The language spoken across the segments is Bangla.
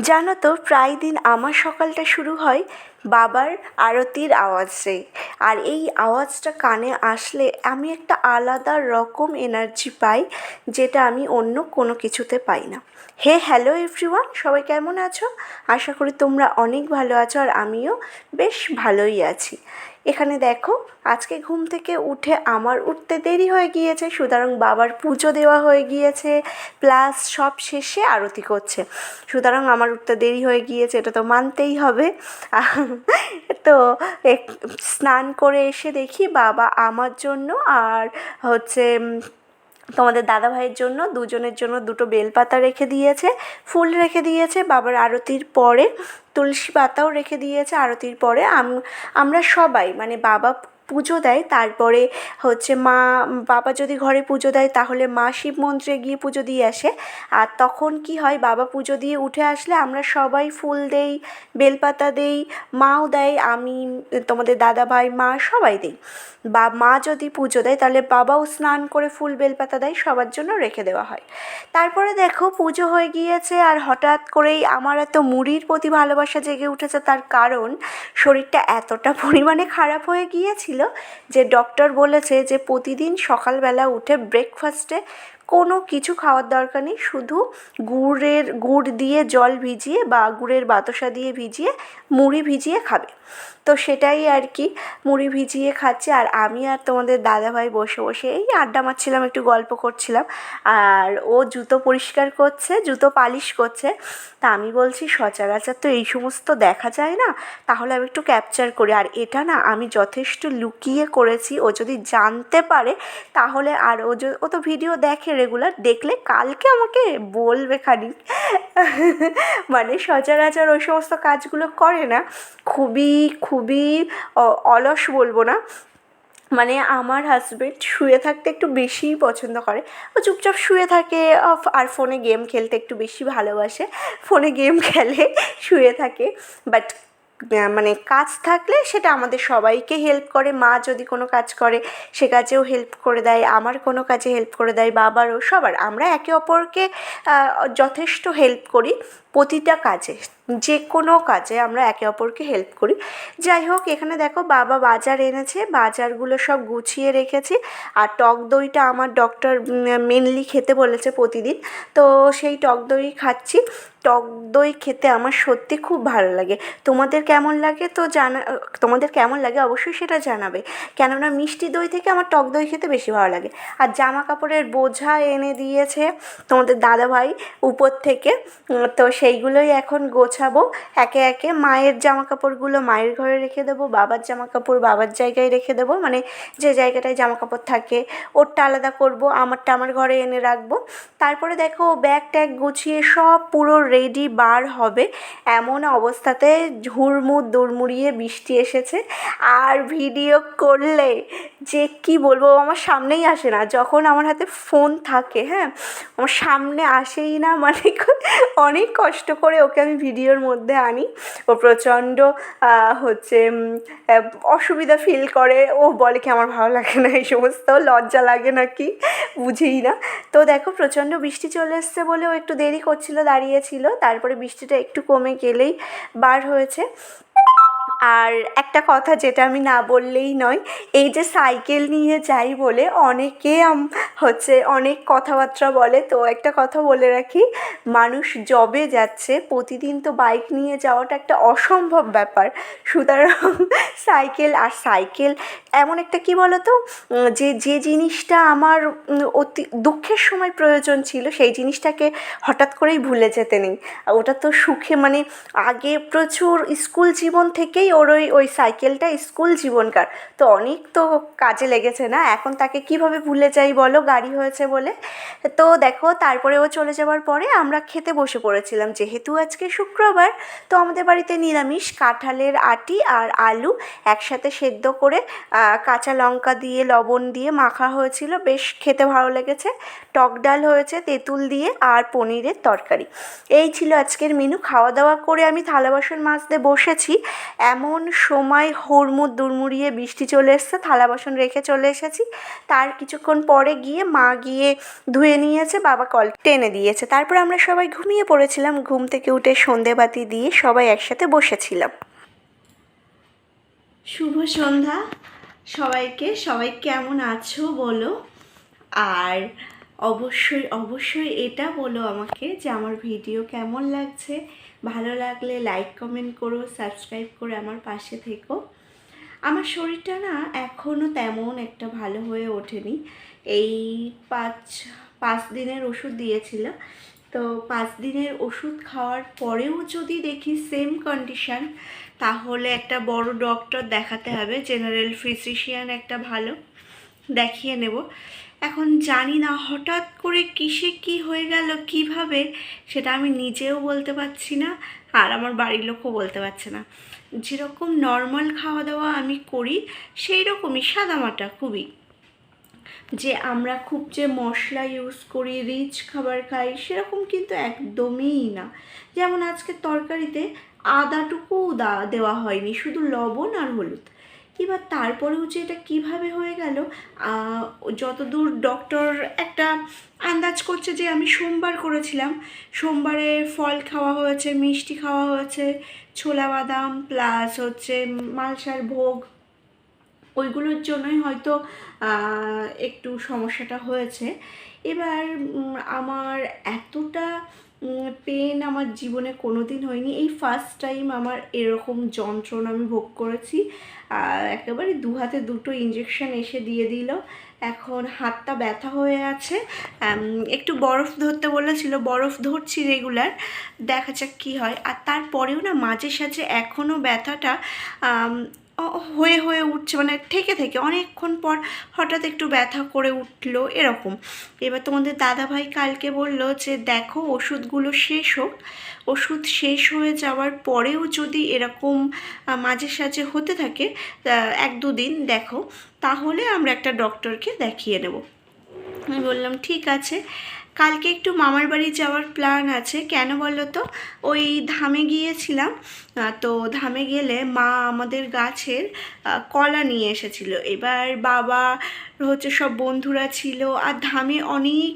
জানো তো, প্রায় দিন আমার সকালটা শুরু হয় বাবার আরতির আওয়াজে। আর এই আওয়াজটা কানে আসলে আমি একটা আলাদা রকম এনার্জি পাই, যেটা আমি অন্য কোনো কিছুতে পাই না। হ্যালো এভরিওয়ান, সবাই কেমন আছো? আশা করি তোমরা অনেক ভালো আছো, আর আমিও বেশ ভালোই আছি। এখানে দেখো, আজকে ঘুম থেকে উঠে আমার উঠতে দেরি হয়ে গিয়েছে, সুতরাং বাবার পুজো দেওয়া হয়ে গিয়েছে, প্লাস সব শেষে আরতি করছে, সুতরাং আমার উঠতে দেরি হয়ে গিয়েছে, এটা তো মানতেই হবে। তো স্নান করে এসে দেখি বাবা আমার জন্য আর হচ্ছে তোমাদের দাদাভাইয়ের জন্য, দুজনের জন্য দুটো বেলপাতা রেখে দিয়েছে, ফুল রেখে দিয়েছে। বাবার আরতির পরে তুলসী পাতাও রেখে দিয়েছে। আরতির পরে আমরা সবাই, মানে বাবা পুজো দেয়, তারপরে হচ্ছে বাবা যদি ঘরে পুজো দেয় তাহলে মা শিব মন্দিরে গিয়ে পুজো দিয়ে আসে। আর তখন কি হয়, বাবা পুজো দিয়ে উঠে আসলে আমরা সবাই ফুল দেই, বেলপাতা দেই, মাও দেয়, আমি, তোমাদের দাদাভাই, মা সবাই দেই। বা মা যদি পুজো দেয় তাহলে বাবাও স্নান করে ফুল বেলপাতা দেয়, সবার জন্য রেখে দেওয়া হয়। তারপরে দেখো পুজো হয়ে গিয়েছে, আর হঠাৎ করেই আমার এত মুড়ির প্রতি ভালোবাসা জেগে উঠেছে। তার কারণ, শরীরটা এতটা পরিমাণে খারাপ হয়ে গিয়েছিল যে ডক্টর বলেছে যে প্রতিদিন সকালবেলা উঠে ব্রেকফাস্টে কোনো কিছু খাওয়ার দরকার নেই, শুধু গুড় দিয়ে জল ভিজিয়ে বা গুড়ের বাতাসা দিয়ে ভিজিয়ে মুড়ি ভিজিয়ে খাবে। তো সেটাই আর কি, মুড়ি ভিজিয়ে খাচ্ছে, আর আমি আর তোমাদের দাদাভাই বসে বসে এই আড্ডা মারছিলাম, একটু গল্প করছিলাম। আর ও জুতো পরিষ্কার করছে, জুতো পালিশ করছে। তা আমি বলছি সচরাচর তো এই সমস্ত দেখা যায় না, তাহলে আমি একটু ক্যাপচার করি। আর এটা না আমি যথেষ্ট লুকিয়ে করেছি, ও যদি জানতে পারে তাহলে, আর ও তো ভিডিও দেখে রেগুলার, দেখলে কালকে আমাকে বলবে খানিক। মানে সচরাচর ওই সমস্ত কাজগুলো করে না, খুবই খুবই অলস বলবো না, মানে আমার হাজব্যান্ড শুয়ে থাকতে একটু বেশিই পছন্দ করে। ও চুপচাপ শুয়ে থাকে, আর ফোনে গেম খেলতে একটু বেশি ভালোবাসে, ফোনে গেম খেলে, শুয়ে থাকে। বাট মানে কাজ থাকলে সেটা আমাদের সবাইকে হেল্প করে। মা যদি কোনো কাজ করে সে কাজেও হেল্প করে দেয়, আমার কোনো কাজে হেল্প করে দেয়, বাবারও, সবার। আমরা একে অপরকে যথেষ্ট হেল্প করি প্রতিটা কাজে, যে কোনো কাজে আমরা একে অপরকে হেল্প করি। যাই হোক, এখানে দেখো বাবা বাজার এনেছে, বাজারগুলো সব গুছিয়ে রেখেছি। আর টক দইটা আমার ডক্টর মেনলি খেতে বলেছে প্রতিদিন, তো সেই টক দই খাচ্ছি। টক দই খেতে আমার সত্যি খুব ভালো লাগে। তোমাদের কেমন লাগে তো তোমাদের কেমন লাগে অবশ্যই সেটা জানাবে, কেননা মিষ্টি দই থেকে আমার টক দই খেতে বেশি ভালো লাগে। আর জামা কাপড়ের বোঝা এনে দিয়েছে তোমাদের দাদাভাই উপর থেকে, তো সেইগুলোই এখন গোছাবো একে একে। মায়ের জামা কাপড়গুলো মায়ের ঘরে রেখে দেবো, বাবার জামা কাপড় বাবার জায়গায় রেখে দেবো, মানে যে জায়গাটায় জামা কাপড় থাকে ওরটা আলাদা করবো, আমারটা আমার ঘরে এনে রাখবো। তারপরে দেখো ব্যাগ ট্যাগ গুছিয়ে সব পুরো রেডি বার হবে, এমন অবস্থাতে ঝুড়মুড় দুড়মুড়িয়ে বৃষ্টি এসেছে। আর ভিডিও করলে যে কি বলবো, আমার সামনেই আসে না, যখন আমার হাতে ফোন থাকে, হ্যাঁ, আমার সামনে আসেই না, মানে অনেক কষ্ট করে ওকে আমি ভিডিওর মধ্যে আনি। ও প্রচণ্ড হচ্ছে অসুবিধা ফিল করে, ও বলে কি আমার ভালো লাগে না এই সমস্ত, লজ্জা লাগে নাকি বুঝেই না। তো দেখো প্রচণ্ড বৃষ্টি চলে এসছে বলে ও একটু দেরি করছিল, দাঁড়িয়েছিল, তারপরে বৃষ্টিটা একটু কমে গেলেই বার হয়েছে। আর একটা কথা যেটা আমি না বললেই নয়, এই যে সাইকেল নিয়ে যাই বলে অনেকে হচ্ছে অনেক কথাবার্তা বলে, তো একটা কথা বলে রাখি, মানুষ জবে যাচ্ছে প্রতিদিন, তো বাইক নিয়ে যাওয়াটা একটা অসম্ভব ব্যাপার। সুতরাং সাইকেল এমন একটা, কি বলো তো, যে জিনিসটা আমার অতি দুঃখের সময় প্রয়োজন ছিল, সেই জিনিসটাকে হঠাৎ করেই ভুলে যেতে নেই। ওটা তো সুখে, মানে আগে প্রচুর স্কুল জীবন থেকেই ওর ওই সাইকেলটা স্কুল জীবনকার, তো অনেক তো কাজে লেগেছে না, এখন তাকে কিভাবে ভুলে যাই বলো, গাড়ি হয়েছে বলে। তো দেখো তারপরে ও চলে যাওয়ার পরে আমরা খেতে বসে পড়েছিলাম, যেহেতু আজকে শুক্রবার, তো আমাদের বাড়িতে নিরামিষ, কাঁঠালের আটি আর আলু একসাথে সেদ্ধ করে কাঁচা লঙ্কা দিয়ে লবণ দিয়ে মাখা হয়েছিল, বেশ খেতে ভালো লেগেছে। টক ডাল হয়েছে তেঁতুল দিয়ে, আর পনিরের তরকারি। এই ছিল আজকের মেনু। খাওয়া দাওয়া করে আমি থালা বাসন মাজতে বসেছি, এমন সময় হুড়মুড় দুড়মুড়িয়ে বৃষ্টি চলে এসছে, থালা বাসন রেখে চলে এসেছি। তার কিছুক্ষণ পরে গিয়ে মা গিয়ে ধুয়ে নিয়েছে, বাবা কল টেনে দিয়েছে। তারপর আমরা সবাই ঘুমিয়ে পড়েছিলাম। ঘুম থেকে উঠে সন্ধেবাতি দিয়ে সবাই একসাথে বসেছিলাম। শুভ সন্ধ্যা সবাইকে। সবাই কেমন আছো বলো, আর অবশ্যই অবশ্যই এটা বলো আমাকে যে আমার ভিডিও কেমন লাগছে। ভালো লাগলে লাইক কমেন্ট করো, সাবস্ক্রাইব করে আমার পাশে থেকো। আমার শরীরটা না এখনও তেমন একটা ভালো হয়ে ওঠেনি। এই পাঁচ দিনের ওষুধ দিয়েছিল, তো 5 দিনের ওষুধ খাওয়ার পরেও যদি দেখি সেম কন্ডিশান, তাহলে একটা বড় ডক্টর দেখাতে হবে, জেনারেল ফিজিশিয়ান একটা ভালো দেখিয়ে নেব। এখন জানি না হঠাৎ করে কিসে কি হয়ে গেল, কিভাবে, সেটা আমি নিজেও বলতে পারছি না, আর আমার বাড়ির লোকও বলতে পারছে না। যেরকম নর্মাল খাওয়া দাওয়া আমি করি সেই রকমই সাদামাটা খুবই, যে আমরা খুব যে মশলা ইউজ করি, রিচ খাবার খাই, সেরকম কিন্তু একদমই না। যেমন আজকে তরকারিতে আদাটুকুও দেওয়া হয়নি, শুধু লবণ আর হলুদ। এবার তারপরেও যে এটা কীভাবে হয়ে গেল, যতদূর ডক্টর একটা আন্দাজ করছে, যে আমি সোমবার করেছিলাম, সোমবারে ফল খাওয়া হয়েছে, মিষ্টি খাওয়া হয়েছে, ছোলা বাদাম প্লাস হচ্ছে মালসার ভোগ, ওইগুলোর জন্যই হয়তো একটু সমস্যাটা হয়েছে। এবার আমার এতটা পেন আমার জীবনে কোনো দিন হয়নি, এই ফার্স্ট টাইম আমার এরকম যন্ত্রণা আমি ভোগ করেছি। একেবারে 2 হাতে 2টো ইঞ্জেকশন এসে দিয়ে দিল। এখন হাতটা ব্যথা হয়ে আছে। একটু বরফ ধরতে বলেছিল, বরফ ধরছি রেগুলার, দেখা যাক কী হয়। আর তারপরেও না মাঝে সাঝে এখনও ব্যথাটা হয়ে হয়ে উঠছে, মানে থেকে অনেকক্ষণ পর হঠাৎ একটু ব্যথা করে উঠলো এরকম। এবার তোমাদের দাদাভাই কালকে বলল যে দেখো ওষুধগুলো শেষ হোক, ওষুধ শেষ হয়ে যাওয়ার পরেও যদি এরকম মাঝে সাঝে হতে থাকে 1-2 দিন দেখো, তাহলে আমরা একটা ডক্টরকে দেখিয়ে নেব। আমি বললাম ঠিক আছে। কালকে একটু মামার বাড়ি যাওয়ার প্ল্যান আছে। কেন বলো তো, ওই ধামে গিয়েছিলাম, তো ধামে গেলে মা আমাদের গাছের কলা নিয়ে এসেছিল। এবার বাবা হচ্ছে সব বন্ধুরা ছিল, আর ধামে অনেক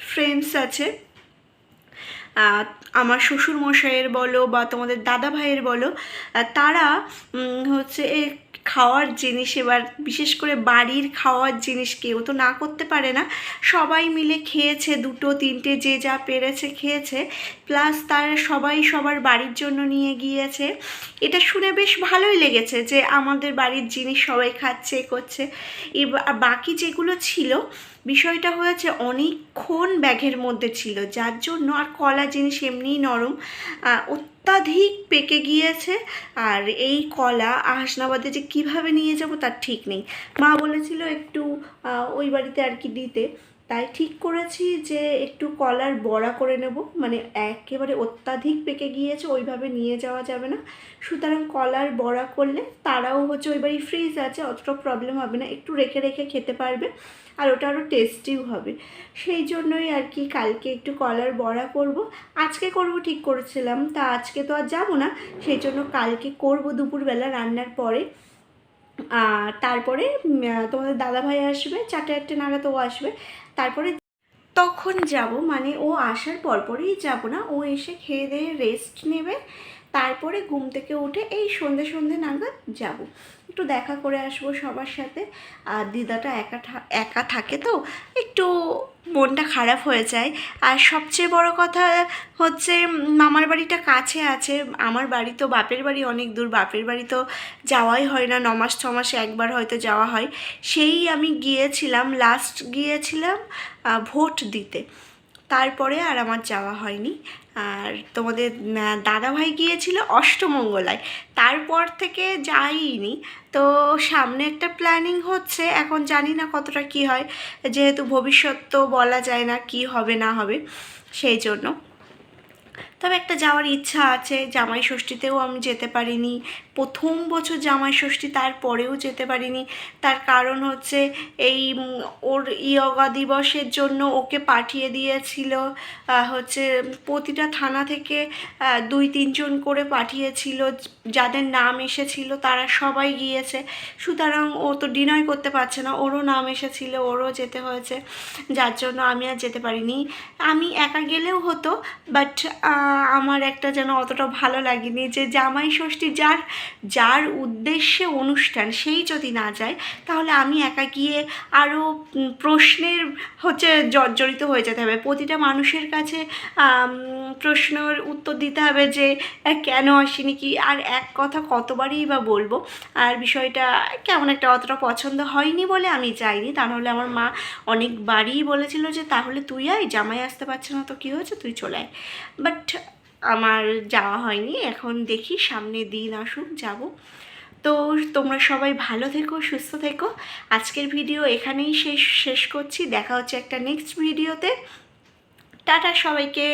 ফ্রেন্ডস আছে, আমার শ্বশুরমশাইয়ের বলো বা তোমাদের দাদা ভাইয়ের বলো, তারা হচ্ছে খাওয়ার জিনিস, এবার বিশেষ করে বাড়ির খাওয়ার জিনিস কেউ তো না করতে পারে না, সবাই মিলে খেয়েছে, 2-3টে যে যা পেরেছে খেয়েছে, প্লাস তারা সবাই সবার বাড়ির জন্য নিয়ে গিয়েছে। এটা শুনে বেশ ভালোই লেগেছে যে আমাদের বাড়ির জিনিস সবাই খাচ্ছে করছে। এবার বাকি যেগুলো ছিল, বিষয়টা হয়েছে অনেকক্ষণ ব্যাগের মধ্যে ছিল, যার জন্য, আর কলা জিনিস এমনিই নরম, অত্যাধিক পেকে গিয়েছে। আর এই কলা হাসনাবাদে যে কীভাবে নিয়ে যাব তার ঠিক নেই। মা বলেছিল একটু ওই বাড়িতে আর কি দিতে, তাই ঠিক করেছি যে একটু কলার বড়া করে নেব। মানে একেবারে অত্যাধিক পেকে গিয়েছে, ওইভাবে নিয়ে যাওয়া যাবে না, সুতরাং কলার বড়া করলে তারাও হচ্ছে, ওই বাড়ি ফ্রিজ আছে, অতটা প্রবলেম হবে না, একটু রেখে রেখে খেতে পারবে, আর ওটা আরও টেস্টিও হবে। সেই জন্যই আর কি কালকে একটু কলার বড়া করব। আজকে করব ঠিক করেছিলাম, তা আজকে তো আর যাবো না, সেই জন্য কালকে করব দুপুরবেলা রান্নার পরে। তারপরে তোমাদের দাদাভাই আসবে 4টে নাগাদ, ও আসবে, তারপরে তখন যাব। মানে ও আসার পরপরই যাব না, ও এসে খেয়ে দিয়ে রেস্ট নেবে, তারপরে ঘুম থেকে উঠে এই সন্ধে নাগাদ যাব, একটু দেখা করে আসবো সবার সাথে। আর দিদাটা একা থাকে তো একটু মনটা খারাপ হয়ে যায়। আর সবচেয়ে বড় কথা হচ্ছে মামার বাড়িটা কাছে আছে, আমার বাড়ি তো বাপের বাড়ি অনেক দূর, বাপের বাড়ি তো যাওয়াই হয় না, 9 মাস 6 মাসে একবার হয়তো যাওয়া হয়। সেই আমি গিয়েছিলাম, লাস্ট গিয়েছিলাম ভোট দিতে, তারপরে আর আমার যাওয়া হয়নি। আর তোমাদের দাদাভাই গিয়েছিল অষ্টমঙ্গলায়, তারপর থেকে যাইনি। তো সামনে একটা প্ল্যানিং হচ্ছে, এখন জানি না কতটা কি হয়, যেহেতু ভবিষ্যৎ তো বলা যায় না কি হবে না হবে, সেই জন্য। তবে একটা যাওয়ার ইচ্ছা আছে। জামাই ষষ্ঠীতেও আমি যেতে পারিনি, প্রথম বছর জামাই ষষ্ঠী, তারপরেও যেতে পারিনি। তার কারণ হচ্ছে এই ওর ইয়োগা দিবসের জন্য ওকে পাঠিয়ে দিয়েছিল হচ্ছে প্রতিটা থানা থেকে 2-3 জন করে পাঠিয়েছিল, যাদের নাম এসেছিল তারা সবাই গিয়েছে। সুতরাং ও তো ডিনাই করতে পারছে না, ওরও নাম এসেছিল, ওরও যেতে হয়েছে, যার জন্য আমি আর যেতে পারিনি। আমি একা গেলেও হতো, বাট আমার একটা যেন অতটা ভালো লাগেনি যে জামাই ষষ্ঠী যার যার উদ্দেশ্যে অনুষ্ঠান সেই যদি না যায়, তাহলে আমি একা গিয়ে আরও প্রশ্নের হচ্ছে জর্জরিত হয়ে যেতে হবে। প্রতিটা মানুষের কাছে প্রশ্নের উত্তর দিতে হবে যে কেন আসিনি, কি আর এক কথা কতবারই বা বলবো। আর বিষয়টা কেমন একটা অতটা পছন্দ হয়নি বলে আমি যাইনি, তা নাহলে আমার মা অনেকবারই বলেছিল যে তাহলে তুই আয়, জামাই আসতে পারছে না তো কী হয়েছে, তুই চলে আয়। বাট আমার যাওয়া হয়নি। এখন দেখি সামনে দিন আসুক, যাব। তো তোমরা সবাই ভালো থেকো, সুস্থ থেকো। আজকের ভিডিও এখানেই শেষ করছি। দেখা হচ্ছে একটা নেক্সট ভিডিওতে। টাটা সবাইকে।